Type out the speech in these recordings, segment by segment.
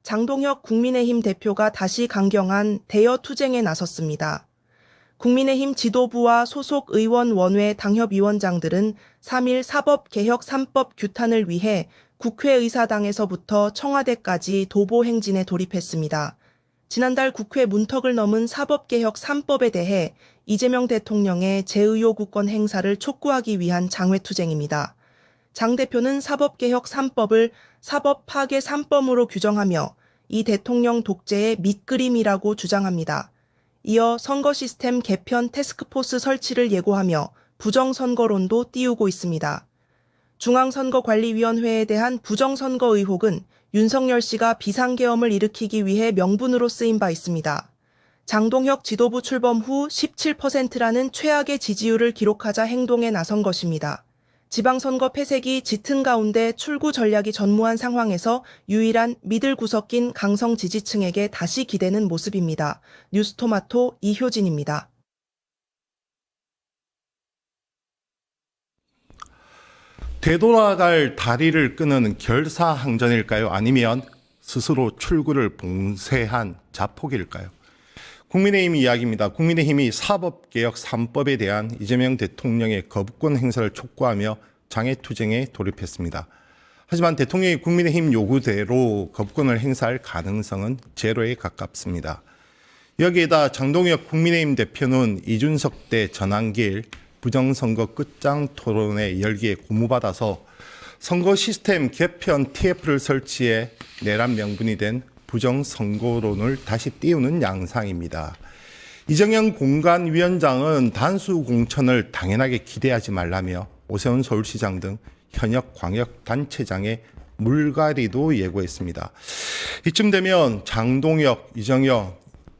장동혁 국민의힘 대표가 다시 강경한 대여 투쟁에 나섰습니다. 국민의힘 지도부와 소속 의원 원외 당협위원장들은 3일 사법개혁 3법 규탄을 위해 국회의사당에서부터 청와대까지 도보 행진에 돌입했습니다. 지난달 국회 문턱을 넘은 사법개혁 3법에 대해 이재명 대통령의 재의호구권 행사를 촉구하기 위한 장외투쟁입니다. 장 대표는 사법개혁 3법을 사법 파괴 3법으로 규정하며 이 대통령 독재의 밑그림이라고 주장합니다. 이어 선거 시스템 개편 태스크포스 설치를 예고하며 부정선거론도 띄우고 있습니다. 중앙선거관리위원회에 대한 부정선거 의혹은 윤석열 씨가 비상계엄을 일으키기 위해 명분으로 쓰인 바 있습니다. 장동혁 지도부 출범 후 17%라는 최악의 지지율을 기록하자 행동에 나선 것입니다. 지방선거 폐색이 짙은 가운데 출구 전략이 전무한 상황에서 유일한 믿을 구석 낀 강성 지지층에게 다시 기대는 모습입니다. 뉴스토마토 이효진입니다. 되돌아갈 다리를 끊은 결사항전일까요? 아니면 스스로 출구를 봉쇄한 자폭일까요? 국민의힘 이야기입니다. 국민의힘이 사법개혁 3법에 대한 이재명 대통령의 거부권 행사를 촉구하며 장외투쟁에 돌입했습니다. 하지만 대통령이 국민의힘 요구대로 거부권을 행사할 가능성은 제로에 가깝습니다. 여기에다 장동혁 국민의힘 대표는 이준석 대 전환길 부정선거 끝장 토론회 열기에 고무받아서 선거 시스템 개편 TF를 설치해 내란 명분이 된 부정선거론을 다시 띄우는 양상입니다. 이정현 공관위원장은 단수 공천을 당연하게 기대하지 말라며 오세훈 서울시장 등 현역 광역단체장의 물갈이도 예고했습니다. 이쯤 되면 장동혁, 이정현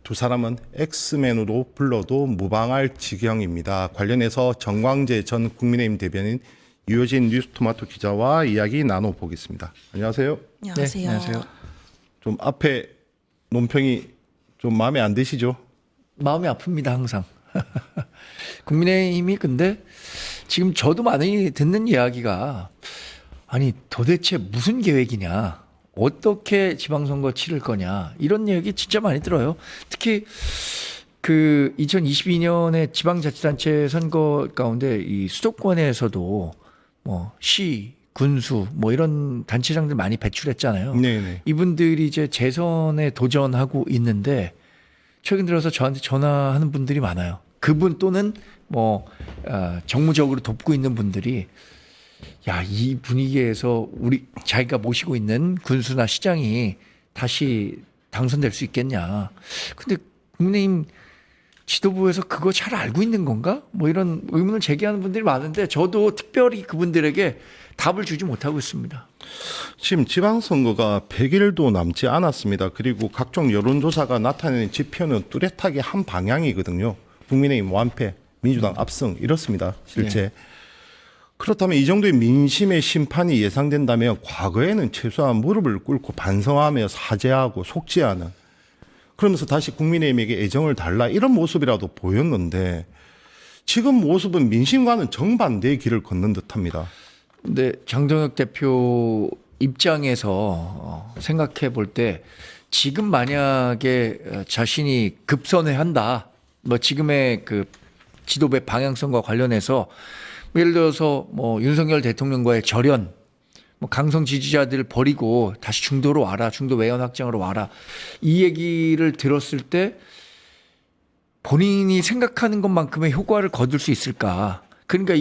두 사람은 엑스맨으로 불러도 무방할 지경입니다. 관련해서 정광재 전 국민의힘 대변인 유효진 뉴스토마토 기자와 이야기 나눠보겠습니다. 안녕하세요. 안녕하세요. 네, 안녕하세요. 좀 앞에 논평이 좀 마음에 안 드시죠? 마음이 아픕니다, 항상. 국민의힘이 근데 지금 저도 많이 듣는 이야기가 아니 도대체 무슨 계획이냐, 어떻게 지방선거 치를 거냐 이런 얘기 진짜 많이 들어요. 특히 그 2022년에 지방자치단체 선거 가운데 이 수도권에서도 뭐 시, 군수 뭐 이런 단체장들 많이 배출했잖아요. 네네. 이분들이 이제 재선에 도전하고 있는데 최근 들어서 저한테 전화하는 분들이 많아요. 그분 또는 뭐 정무적으로 돕고 있는 분들이 야, 이 분위기에서 우리 자기가 모시고 있는 군수나 시장이 다시 당선될 수 있겠냐. 근데 국민의힘 지도부에서 그거 잘 알고 있는 건가? 뭐 이런 의문을 제기하는 분들이 많은데 저도 특별히 그분들에게 답을 주지 못하고 있습니다. 지금 지방선거가 100일도 남지 않았습니다. 그리고 각종 여론조사가 나타내는 지표는 뚜렷하게 한 방향이거든요. 국민의힘 완패, 민주당 압승 이렇습니다. 실제. 네. 그렇다면 이 정도의 민심의 심판이 예상된다면 과거에는 최소한 무릎을 꿇고 반성하며 사죄하고 속죄하는, 그러면서 다시 국민의힘에게 애정을 달라 이런 모습이라도 보였는데 지금 모습은 민심과는 정반대의 길을 걷는 듯합니다. 근데 장동혁 대표 입장에서 생각해 볼 때 지금 만약에 자신이 급선회한다, 뭐 지금의 그 지도부의 방향성과 관련해서 예를 들어서 뭐 윤석열 대통령과의 절연, 뭐 강성 지지자들 버리고 다시 중도로 와라, 중도 외연 확장으로 와라, 이 얘기를 들었을 때 본인이 생각하는 것만큼의 효과를 거둘 수 있을까? 그러니까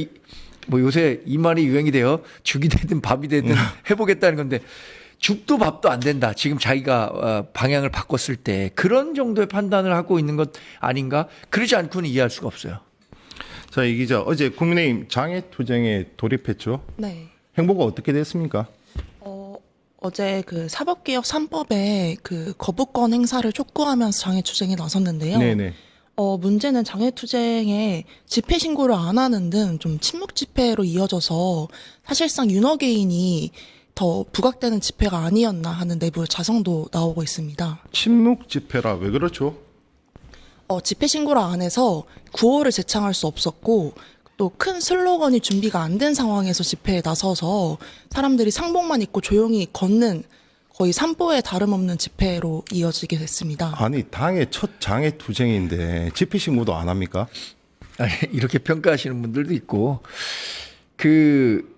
뭐 요새 이 말이 유행이 돼요. 죽이 되든 밥이 되든 해보겠다는 건데 죽도 밥도 안 된다. 지금 자기가 방향을 바꿨을 때 그런 정도의 판단을 하고 있는 것 아닌가? 그러지 않고는 이해할 수가 없어요. 자, 이 기자, 어제 국민의힘 장외투쟁에 돌입했죠. 네. 행보가 어떻게 됐습니까? 어제 그 사법개혁 3법에 그 거부권 행사를 촉구하면서 장외투쟁에 나섰는데요. 네네. 문제는 장외투쟁에 집회 신고를 안 하는 등 좀 침묵 집회로 이어져서 사실상 윤호개인이 더 부각되는 집회가 아니었나 하는 내부 자성도 나오고 있습니다. 침묵 집회라 왜 그렇죠? 집회 신고를 안 해서 구호를 제창할 수 없었고 또 큰 슬로건이 준비가 안 된 상황에서 집회에 나서서 사람들이 상복만 입고 조용히 걷는 거의 산보에 다름없는 집회로 이어지게 됐습니다. 아니 당의 첫 장애 투쟁인데 집회 신고도 안 합니까? 아니, 이렇게 평가하시는 분들도 있고 그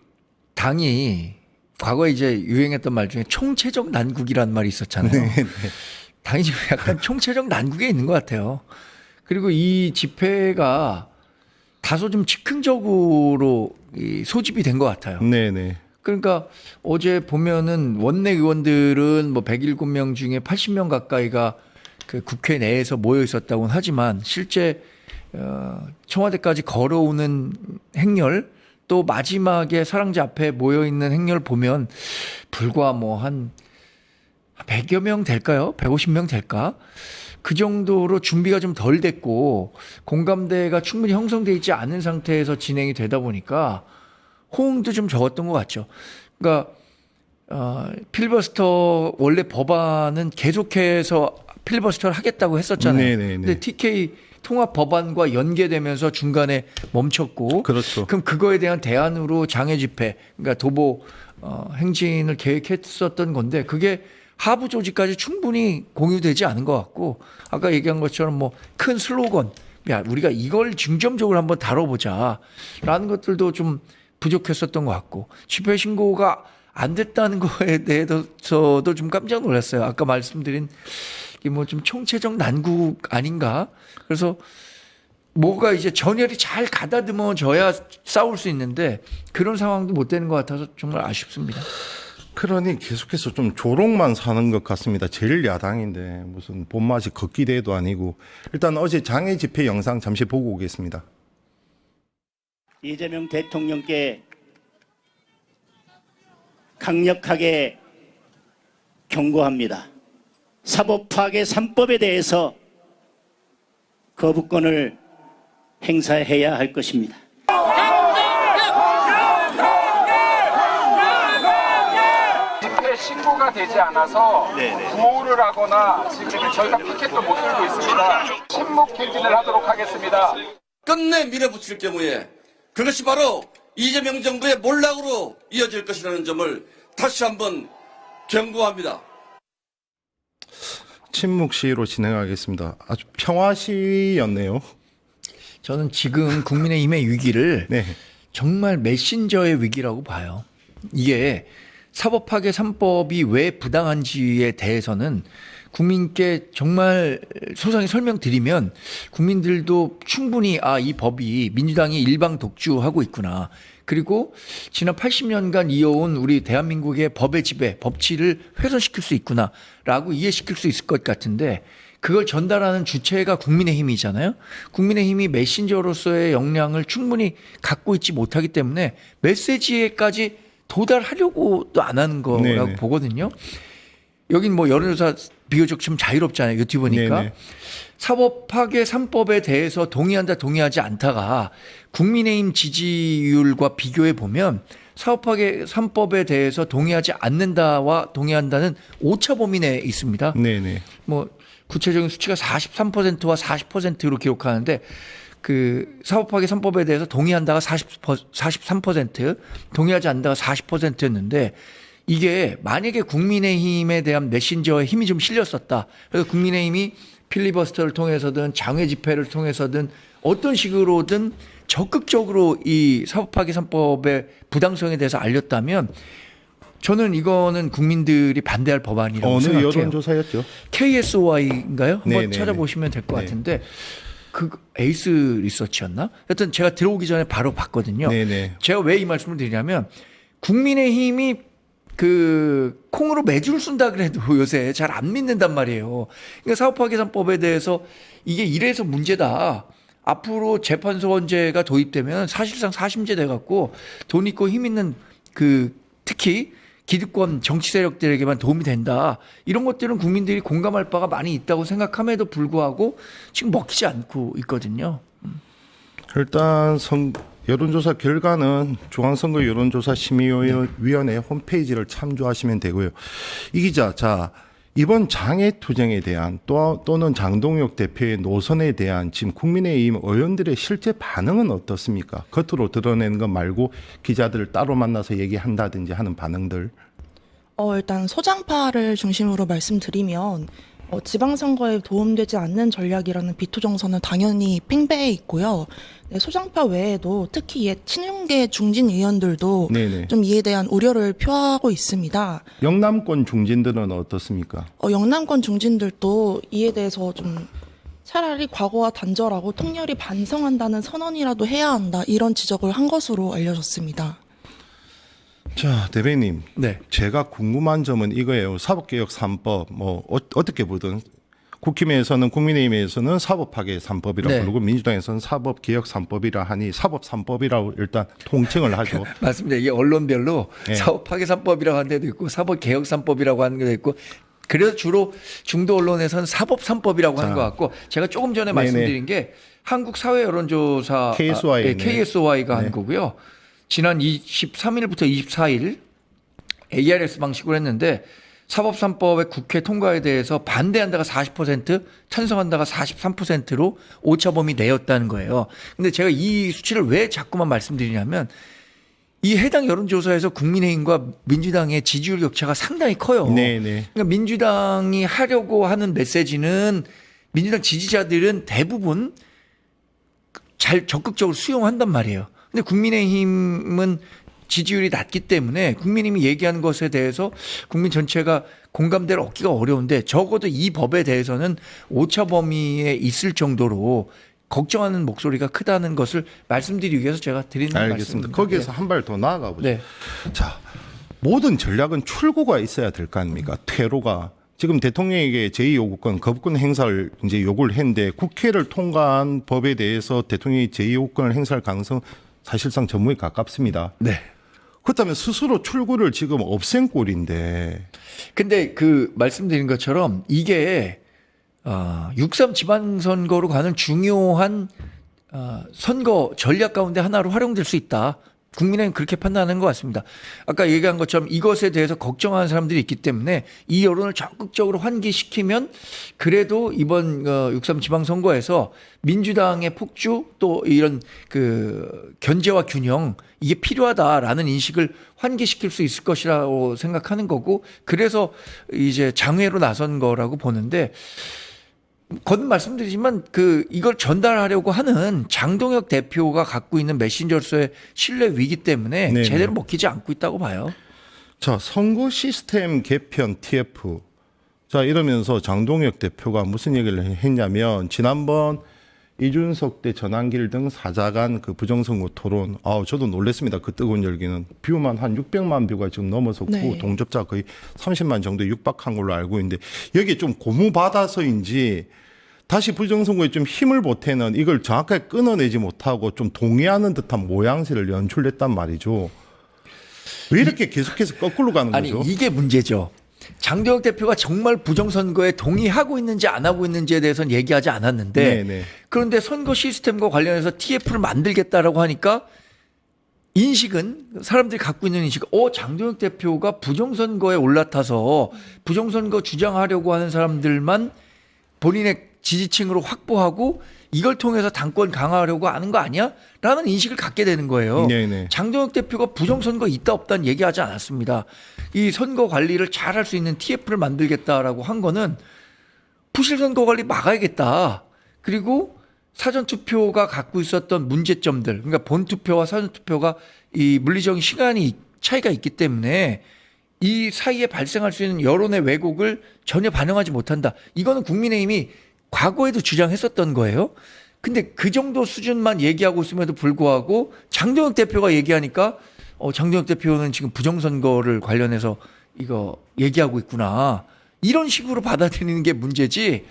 당이 과거에 이제 유행했던 말 중에 총체적 난국이라는 말이 있었잖아요. 네. 당이 지금 약간 총체적 난국에 있는 것 같아요. 그리고 이 집회가 다소 좀 즉흥적으로 이 소집이 된 것 같아요. 네네. 그러니까 어제 보면은 원내 의원들은 뭐 107명 중에 80명 가까이가 그 국회 내에서 모여 있었다고는 하지만 실제 청와대까지 걸어오는 행렬 또 마지막에 사랑제 앞에 모여 있는 행렬 보면 불과 뭐 한 100여 명 될까요? 150명 될까? 그 정도로 준비가 좀 덜 됐고 공감대가 충분히 형성돼 있지 않은 상태에서 진행이 되다 보니까 호응도 좀 적었던 것 같죠. 그러니까 필버스터 원래 법안은 계속해서 필버스터를 하겠다고 했었잖아요. 네네네. 근데 TK 통합 법안과 연계되면서 중간에 멈췄고, 그렇죠. 그럼 그거에 대한 대안으로 장애 집회, 그러니까 도보 행진을 계획했었던 건데 그게 하부 조직까지 충분히 공유되지 않은 것 같고, 아까 얘기한 것처럼 뭐 큰 슬로건, 야 우리가 이걸 중점적으로 한번 다뤄보자라는 것들도 좀 부족했었던 것 같고, 집회 신고가 안 됐다는 거에 대해서도 좀 깜짝 놀랐어요. 아까 말씀드린 이게 뭐 좀 총체적 난국 아닌가? 그래서 뭐가 이제 전열이 잘 가다듬어져야 싸울 수 있는데 그런 상황도 못 되는 것 같아서 정말 아쉽습니다. 그러니 계속해서 좀 조롱만 사는 것 같습니다. 제일 야당인데 무슨 본맛이 걷기대도 아니고. 일단 어제 장애 집회 영상 잠시 보고 오겠습니다. 이재명 대통령께 강력하게 경고합니다. 사법파괴 3법에 대해서 거부권을 행사해야 할 것입니다. 집회 신고가 되지 않아서 구호를 하거나 지금 저희가 피켓도 못 들고 있습니다. 침묵 행진을 하도록 하겠습니다. 끝내 밀어붙일 경우에 그것이 바로 이재명 정부의 몰락으로 이어질 것이라는 점을 다시 한번 경고합니다. 침묵 시위로 진행하겠습니다. 아주 평화 시위였네요. 저는 지금 국민의힘의 위기를 네. 정말 메신저의 위기라고 봐요. 이게 사법파괴 3법이 왜 부당한지에 대해서는 국민께 정말 소상히 설명드리면 국민들도 충분히 이 법이 민주당이 일방 독주하고 있구나. 그리고 지난 80년간 이어온 우리 대한민국의 법의 지배, 법치를 훼손시킬 수 있구나라고 이해시킬 수 있을 것 같은데 그걸 전달하는 주체가 국민의힘이잖아요. 국민의힘이 메신저로서의 역량을 충분히 갖고 있지 못하기 때문에 메시지에까지 도달하려고도 안 하는 거라고 네네. 보거든요. 여긴 뭐 여론조사 비교적 좀 자유롭잖아요. 유튜브니까. 네네. 사법파괴 3법에 대해서 동의한다 동의하지 않다가 국민의힘 지지율과 비교해 보면 사법파괴 3법에 대해서 동의하지 않는다와 동의한다는 오차 범위 내에 있습니다. 네네. 뭐 구체적인 수치가 43%와 40%로 기록하는데 그 사법파괴 3법에 대해서 동의한다가 43%, 동의하지 않는다가 40%였는데 이게 만약에 국민의힘에 대한 메신저에 힘이 좀 실렸었다. 그래서 국민의힘이 필리버스터를 통해서든 장외 집회를 통해서든 어떤 식으로든 적극적으로 이 사법파괴 3법의 부당성에 대해서 알렸다면 저는 이거는 국민들이 반대할 법안이라고 어느 생각해요. 여론조사였죠? KSY인가요? 한번 네네네. 찾아보시면 될 것 네. 같은데 그 에이스 리서치였나? 하여튼 제가 들어오기 전에 바로 봤거든요. 네네. 제가 왜 이 말씀을 드리냐면 국민의힘이 그 콩으로 매주를 쓴다 그래도 요새 잘 안 믿는단 말이에요. 그러니까 사법파괴 3법에 대해서 이게 이래서 문제다. 앞으로 재판소원제가 도입되면 사실상 사심제 돼 갖고 돈 있고 힘 있는 그 특히 기득권 정치 세력들에게만 도움이 된다. 이런 것들은 국민들이 공감할 바가 많이 있다고 생각함에도 불구하고 지금 먹히지 않고 있거든요. 일단 여론조사 결과는 중앙선거 여론조사 심의위원회 홈페이지를 참조하시면 되고요. 이 기자, 자 이번 장애 투쟁에 대한 또는 장동혁 대표의 노선에 대한 지금 국민의힘 의원들의 실제 반응은 어떻습니까? 겉으로 드러내는 것 말고 기자들을 따로 만나서 얘기한다든지 하는 반응들. 일단 소장파를 중심으로 말씀드리면 지방선거에 도움되지 않는 전략이라는 비토정선은 당연히 팽배해 있고요. 네, 소장파 외에도 특히 옛 친윤계 중진 의원들도 네네. 좀 이에 대한 우려를 표하고 있습니다. 영남권 중진들은 어떻습니까? 영남권 중진들도 이에 대해서 좀 차라리 과거와 단절하고 통렬히 반성한다는 선언이라도 해야 한다, 이런 지적을 한 것으로 알려졌습니다. 자, 대변인. 네. 제가 궁금한 점은 이거예요. 사법개혁 3법, 어떻게 보든 국힘에서는 국민의힘에서는 사법파괴 3법이라고 네. 부르고 민주당에서는 사법개혁 3법이라 하니 사법 3법이라고 일단 통칭을 하죠. 맞습니다. 이게 언론별로 예. 사법파괴 3법이라고 하는 데도 있고 사법개혁 3법이라고 하는 데도 있고 그래서 주로 중도 언론에서는 사법 3법이라고 하는 것 같고 제가 조금 전에 네네. 말씀드린 게 한국 사회 여론조사 KSY 네. KSY가 한 네. 거고요. 지난 23일부터 24일 ARS 방식으로 했는데 사법 3법의 국회 통과에 대해서 반대한다가 40%, 찬성한다가 43%로 오차범위 내였다는 거예요. 근데 제가 이 수치를 왜 자꾸만 말씀드리냐면 이 해당 여론조사에서 국민의힘과 민주당의 지지율 격차가 상당히 커요. 네네. 그러니까 민주당이 하려고 하는 메시지는 민주당 지지자들은 대부분 잘 적극적으로 수용한단 말이에요. 근데 국민의힘은 지지율이 낮기 때문에 국민의힘이 얘기하는 것에 대해서 국민 전체가 공감대를 얻기가 어려운데 적어도 이 법에 대해서는 오차 범위에 있을 정도로 걱정하는 목소리가 크다는 것을 말씀드리기 위해서 제가 드리는 알겠습니다. 말씀입니다. 거기에서 한 발 더 나아가 보죠. 네. 자, 모든 전략은 출구가 있어야 될 거 아닙니까? 퇴로가. 지금 대통령에게 제2요구권, 거부권 행사를 이제 요구를 했는데 국회를 통과한 법에 대해서 대통령이 제2요구권을 행사할 가능성 사실상 전무에 가깝습니다. 네. 그렇다면 스스로 출구를 지금 없앤 꼴인데. 근데 그 말씀드린 것처럼 이게 6.3 지방선거로 가는 중요한 선거 전략 가운데 하나로 활용될 수 있다. 국민의힘은 그렇게 판단하는 것 같습니다. 아까 얘기한 것처럼 이것에 대해서 걱정하는 사람들이 있기 때문에 이 여론을 적극적으로 환기시키면 그래도 이번 6.3 지방선거에서 민주당의 폭주 또 이런 그 견제와 균형 이게 필요하다라는 인식을 환기시킬 수 있을 것이라고 생각하는 거고 그래서 이제 장외로 나선 거라고 보는데 거듭 말씀드리지만 이걸 전달하려고 하는 장동혁 대표가 갖고 있는 메신저로서의 신뢰 위기 때문에 네네. 제대로 먹히지 않고 있다고 봐요. 자, 선거 시스템 개편 TF. 자, 이러면서 장동혁 대표가 무슨 얘기를 했냐면 지난번 이준석 대 전환길 등 4자간 그 부정선거 토론. 저도 놀랐습니다. 그 뜨거운 열기는. 뷰만 한 600만 뷰가 지금 넘어섰고 네. 동접자 거의 30만 정도에 육박한 걸로 알고 있는데 여기에 좀 고무받아서인지 다시 부정선거에 좀 힘을 보태는 이걸 정확하게 끊어내지 못하고 좀 동의하는 듯한 모양새를 연출했단 말이죠. 왜 이렇게 계속해서 거꾸로 가는 아니 거죠? 이게 문제죠. 장동혁 대표가 정말 부정선거에 동의하고 있는지 안 하고 있는지에 대해서는 얘기하지 않았는데 네네. 그런데 선거 시스템과 관련해서 TF를 만들겠다라고 하니까 인식은 사람들이 갖고 있는 인식, 장동혁 대표가 부정선거에 올라타서 부정선거 주장하려고 하는 사람들만 본인의 지지층으로 확보하고 이걸 통해서 당권 강화하려고 하는 거 아니야? 라는 인식을 갖게 되는 거예요. 네네. 장동혁 대표가 부정선거 있다 없다는 얘기하지 않았습니다. 이 선거 관리를 잘 할 수 있는 TF를 만들겠다라고 한 거는 부실선거 관리 막아야겠다. 그리고 사전투표가 갖고 있었던 문제점들, 그러니까 본투표와 사전투표가 이 물리적인 시간이 차이가 있기 때문에 이 사이에 발생할 수 있는 여론의 왜곡을 전혀 반영하지 못한다. 이거는 국민의힘이 과거에도 주장했었던 거예요. 근데 그 정도 수준만 얘기하고 있음에도 불구하고 장동혁 대표가 얘기하니까 장동혁 대표는 지금 부정선거를 관련해서 이거 얘기하고 있구나. 이런 식으로 받아들이는 게 문제지.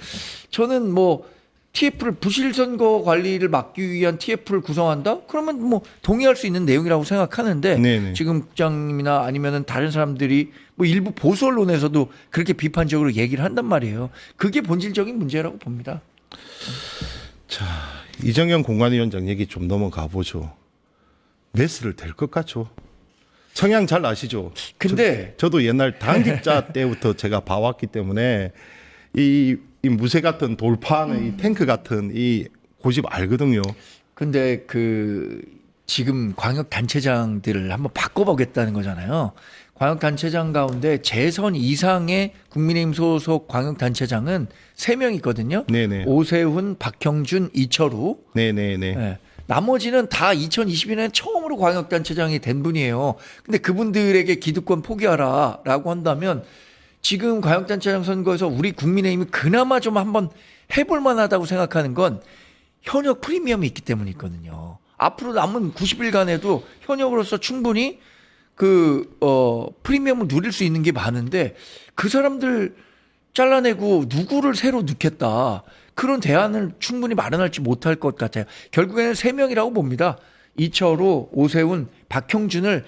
저는 TF를 부실선거 관리를 막기 위한 TF를 구성한다? 그러면 동의할 수 있는 내용이라고 생각하는데 네네. 지금 국장님이나 아니면은 다른 사람들이 일부 보수 언론에서도 그렇게 비판적으로 얘기를 한단 말이에요. 그게 본질적인 문제라고 봅니다. 자, 이정현 공관위원장 얘기 좀 넘어가 보죠. 메스를 될 것 같죠? 성향 잘 아시죠? 근데 저도 옛날 당직자 때부터 제가 봐왔기 때문에 이 무쇠 같은 돌파하는 이 탱크 같은 이 고집 알거든요. 근데 지금 광역 단체장들을 한번 바꿔보겠다는 거잖아요. 광역단체장 가운데 재선 이상의 국민의힘 소속 광역단체장은 3명 있거든요. 네네. 오세훈, 박형준, 이철우. 네네네. 네. 나머지는 다 2022년에 처음으로 광역단체장이 된 분이에요. 근데 그분들에게 기득권 포기하라라고 한다면 지금 광역단체장 선거에서 우리 국민의힘이 그나마 좀 한번 해볼 만하다고 생각하는 건 현역 프리미엄이 있기 때문이거든요. 앞으로 남은 90일간에도 현역으로서 충분히 프리미엄을 누릴 수 있는 게 많은데 그 사람들 잘라내고 누구를 새로 넣겠다. 그런 대안을 충분히 마련할지 못할 것 같아요. 결국에는 3명이라고 봅니다. 이철우, 오세훈, 박형준을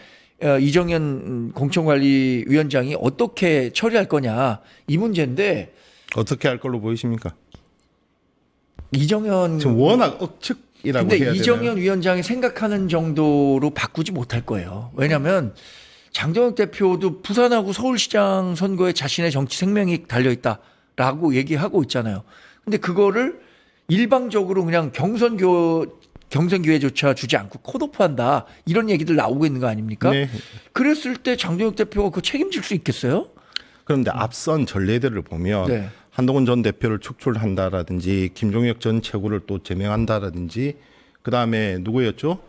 이정현 공천관리위원장이 어떻게 처리할 거냐 이 문제인데 어떻게 할 걸로 보이십니까? 이정현 지금 워낙 억측이라고 근데 해야 되나요? 이정현 위원장이 생각하는 정도로 바꾸지 못할 거예요. 왜냐하면 장동혁 대표도 부산하고 서울시장 선거에 자신의 정치 생명이 달려있다라고 얘기하고 있잖아요. 근데 그거를 일방적으로 그냥 경선 기회조차 주지 않고 컷오프한다 이런 얘기들 나오고 있는 거 아닙니까? 네. 그랬을 때 장동혁 대표가 그거 책임질 수 있겠어요? 그런데 앞선 전례들을 보면 네. 한동훈 전 대표를 축출한다라든지 김종혁 전 최고를 또 제명한다라든지 그다음에 누구였죠?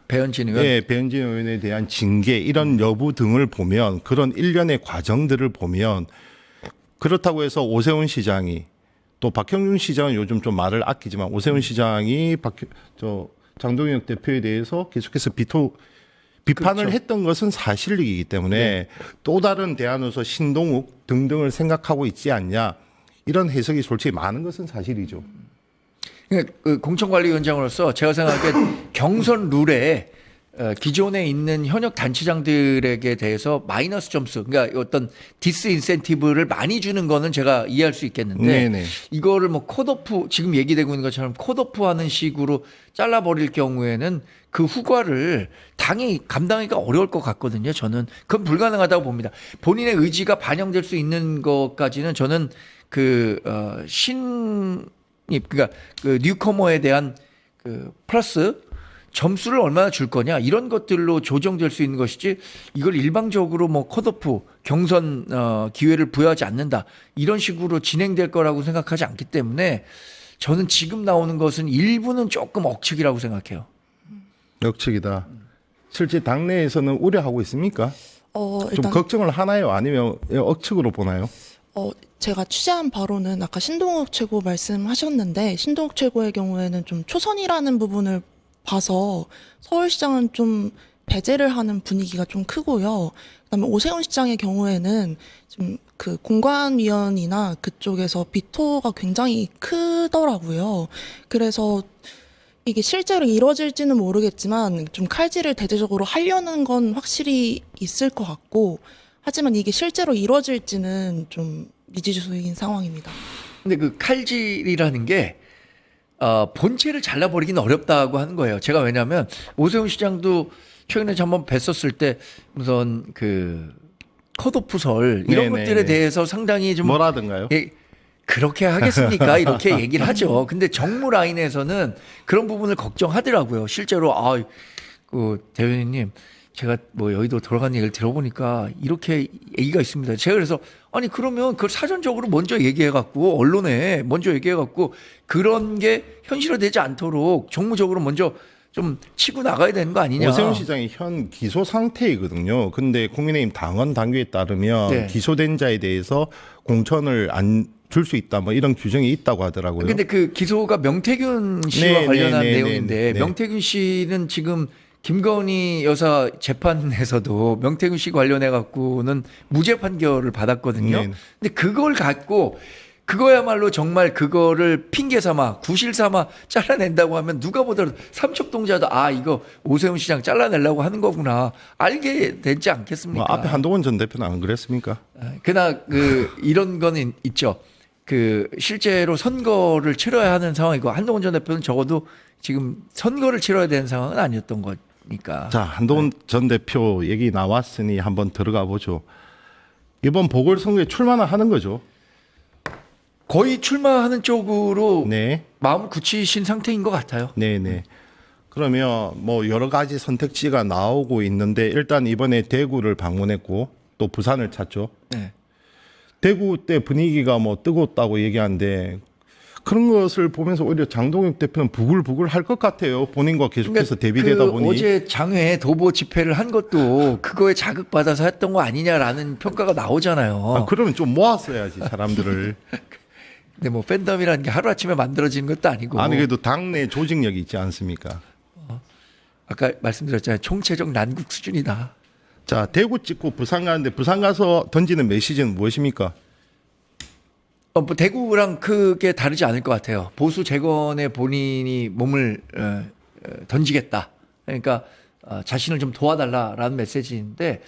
배현진 의원. 네, 배현진 의원에 대한 징계 이런 여부 등을 보면 그런 일련의 과정들을 보면 그렇다고 해서 오세훈 시장이 또 박형준 시장은 요즘 좀 말을 아끼지만 오세훈 시장이 장동혁 대표에 대해서 계속해서 비판을 그렇죠. 했던 것은 사실이기 때문에 또 다른 대안으로서 신동욱 등등을 생각하고 있지 않냐 이런 해석이 솔직히 많은 것은 사실이죠. 그러니까 그 공천관리위원장으로서 제가 생각하기에 경선 룰에 기존에 있는 현역 단체장들에게 대해서 마이너스 점수, 그러니까 어떤 디스인센티브를 많이 주는 거는 제가 이해할 수 있겠는데 네네. 이거를 뭐 컷오프 지금 얘기되고 있는 것처럼 컷오프하는 식으로 잘라버릴 경우에는 그 후과를 당이 감당하기가 어려울 것 같거든요. 저는 그건 불가능하다고 봅니다. 본인의 의지가 반영될 수 있는 것까지는 저는 그러니까 그 뉴커머에 대한 그 플러스 점수를 얼마나 줄 거냐 이런 것들로 조정될 수 있는 것이지 이걸 일방적으로 뭐 컷오프 경선 기회를 부여하지 않는다 이런 식으로 진행될 거라고 생각하지 않기 때문에 저는 지금 나오는 것은 일부는 조금 억측이라고 생각해요. 역측이다. 실제 당내에서는 우려하고 있습니까? 좀 일단 걱정을 하나요? 아니면 억측으로 보나요? 제가 취재한 바로는 아까 신동욱 최고 말씀하셨는데 신동욱 최고의 경우에는 좀 초선이라는 부분을 봐서 서울시장은 좀 배제를 하는 분위기가 좀 크고요. 그다음에 오세훈 시장의 경우에는 좀 그 공관위원이나 그쪽에서 비토가 굉장히 크더라고요. 그래서 이게 실제로 이루어질지는 모르겠지만 좀 칼질을 대대적으로 하려는 건 확실히 있을 것 같고 하지만 이게 실제로 이루어질지는 좀 미지수인 상황입니다. 근데 그 칼질이라는 게 본체를 잘라버리기는 어렵다고 하는 거예요. 제가 왜냐하면 오세훈 시장도 최근에 한번 뵀었을 때 우선 그 컷오프설 이런 네네. 것들에 대해서 상당히 좀 뭐라든가요? 그렇게 하겠습니까? 이렇게 얘기를 하죠. 근데 정무 라인에서는 그런 부분을 걱정하더라고요. 실제로 그 대변인님 제가 뭐 여의도 돌아간 얘기를 들어보니까 이렇게 얘기가 있습니다. 제가 그래서 아니 그러면 그걸 사전적으로 먼저 얘기해갖고 언론에 먼저 얘기해갖고 그런 게 현실화되지 않도록 정무적으로 먼저 좀 치고 나가야 되는 거 아니냐. 오세훈 시장이 현 기소 상태이거든요. 근데 국민의힘 당원 당규에 따르면 네. 기소된 자에 대해서 공천을 안 줄 수 있다 뭐 이런 규정이 있다고 하더라고요. 근데 그 기소가 명태균 씨와 네, 관련한 네, 네, 내용인데 네. 명태균 씨는 지금 김건희 여사 재판에서도 명태균 씨 관련해 갖고는 무죄 판결을 받았거든요. 네. 근데 그걸 갖고 그거야말로 정말 그거를 핑계 삼아 구실 삼아 잘라낸다고 하면 누가 보더라도 삼척동자도 이거 오세훈 시장 잘라내려고 하는 거구나 알게 되지 않겠습니까? 뭐 앞에 한동훈 전 대표는 안 그랬습니까? 그러나 이런 거는 있죠. 실제로 선거를 치러야 하는 상황이고 한동훈 전 대표는 적어도 지금 선거를 치러야 되는 상황은 아니었던 거니까. 자, 한동훈 전 대표 얘기 나왔으니 한번 들어가 보죠. 이번 보궐선거에 출마나 하는 거죠. 거의 출마하는 쪽으로 네. 마음 굳히신 상태인 것 같아요. 네네. 그러면 뭐 여러 가지 선택지가 나오고 있는데 일단 이번에 대구를 방문했고 또 부산을 찾죠. 네. 대구 때 분위기가 뭐 뜨겁다고 얘기하는데 그런 것을 보면서 오히려 장동혁 대표는 부글부글 할 것 같아요. 본인과 계속해서 대비되다 보니. 어제 장외 도보 집회를 한 것도 그거에 자극받아서 했던 거 아니냐라는 평가가 나오잖아요. 아, 그러면 좀 모았어야지 사람들을. 근데 뭐 팬덤이라는 게 하루아침에 만들어지는 것도 아니고. 아니 그래도 당내 조직력이 있지 않습니까? 아까 말씀드렸잖아요. 총체적 난국 수준이다. 자, 대구 찍고 부산 가는데 부산 가서 던지는 메시지는 무엇입니까? 뭐 대구랑 크게 다르지 않을 것 같아요. 보수 재건에 본인이 몸을 던지겠다. 그러니까 자신을 좀 도와달라라는 메시지인데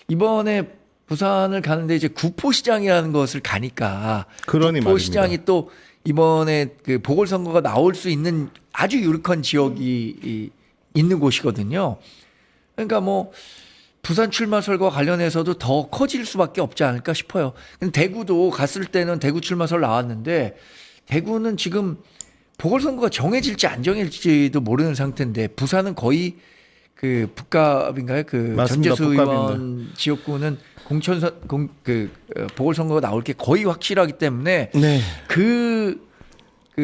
이번에 부산을 가는데 이제 구포시장이라는 것을 가니까 그러니 구포시장이 또 이번에 그 보궐선거가 나올 수 있는 아주 유력한 지역이 있는 곳이거든요. 그러니까 뭐 부산 출마설과 관련해서도 더 커질 수밖에 없지 않을까 싶어요. 근데 대구도 갔을 때는 대구 출마설 나왔는데 대구는 지금 보궐선거가 정해질지 안 정해질지도 모르는 상태인데 부산은 거의 그 북갑인가요? 그 맞습니다. 전재수 북갑입니다. 의원 지역구는 보궐선거가 나올 게 거의 확실하기 때문에 네. 그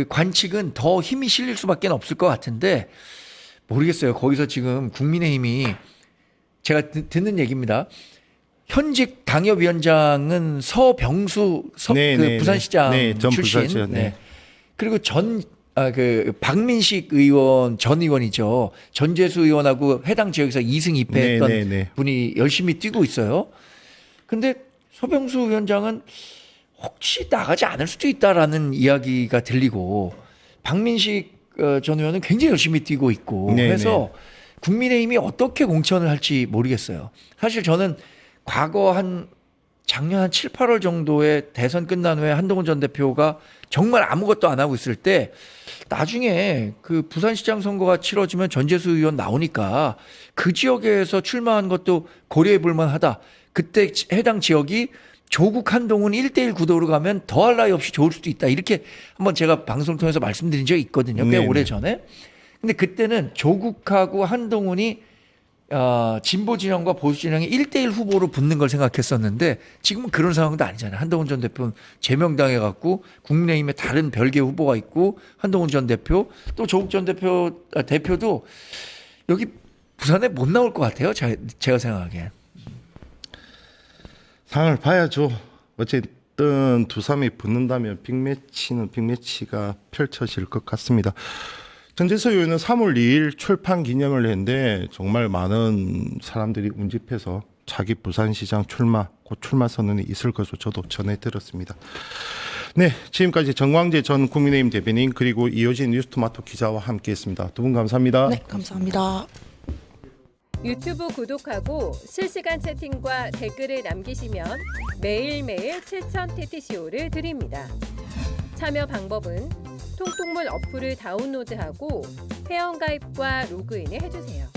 관측은 더 힘이 실릴 수밖에 없을 것 같은데 모르겠어요. 거기서 지금 국민의힘이 제가 듣는 얘기입니다. 현직 당협위원장은 서병수 네, 그 네, 부산시장 네, 전 출신. 부산시장, 네. 그리고 박민식 의원 전 의원이죠. 전재수 의원하고 해당 지역에서 2승 2패했던 네, 네, 네. 분이 열심히 뛰고 있어요. 근데 서병수 위원장은 혹시 나가지 않을 수도 있다라는 이야기가 들리고 박민식 전 의원은 굉장히 열심히 뛰고 있고 네, 해서 국민의힘이 어떻게 공천을 할지 모르겠어요. 사실 저는 과거 작년 한 7, 8월 정도에 대선 끝난 후에 한동훈 전 대표가 정말 아무것도 안 하고 있을 때 나중에 그 부산시장 선거가 치러지면 전재수 의원 나오니까 그 지역에서 출마한 것도 고려해 볼 만하다. 그때 해당 지역이 조국 한동훈 1대1 구도로 가면 더할 나위 없이 좋을 수도 있다. 이렇게 한번 제가 방송을 통해서 말씀드린 적이 있거든요. 꽤 네네. 오래 전에. 근데 그때는 조국하고 한동훈이 진보 진영과 보수 진영이 1대1 후보로 붙는 걸 생각했었는데 지금은 그런 상황도 아니잖아요. 한동훈 전 대표는 제명당해 갖고 국민의힘에 다른 별개 후보가 있고 한동훈 전 대표 또 조국 전 대표도 여기 부산에 못 나올 것 같아요. 제가 생각하기엔. 상을 봐야죠. 어쨌든 두 사람이 붙는다면 빅매치가 펼쳐질 것 같습니다. 전재수 의원은 3월 2일 출판 기념을 했는데 정말 많은 사람들이 운집해서 자기 부산시장 곧 출마 선언이 있을 것으로 저도 전해 들었습니다. 네, 지금까지 정광재 전 국민의힘 대변인 그리고 이효진 뉴스토마토 기자와 함께했습니다. 두 분 감사합니다. 네, 감사합니다. 유튜브 구독하고 실시간 채팅과 댓글을 남기시면 매일매일 7,000TTCO를 드립니다. 참여 방법은 통통물 어플을 다운로드하고 회원가입과 로그인을 해주세요.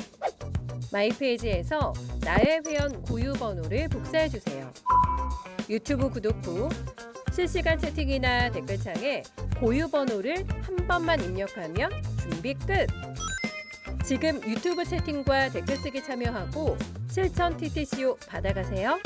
마이페이지에서 나의 회원 고유번호를 복사해주세요. 유튜브 구독 후 실시간 채팅이나 댓글창에 고유번호를 한 번만 입력하면 준비 끝! 지금 유튜브 채팅과 댓글 쓰기 참여하고 7,000TTCO 받아가세요.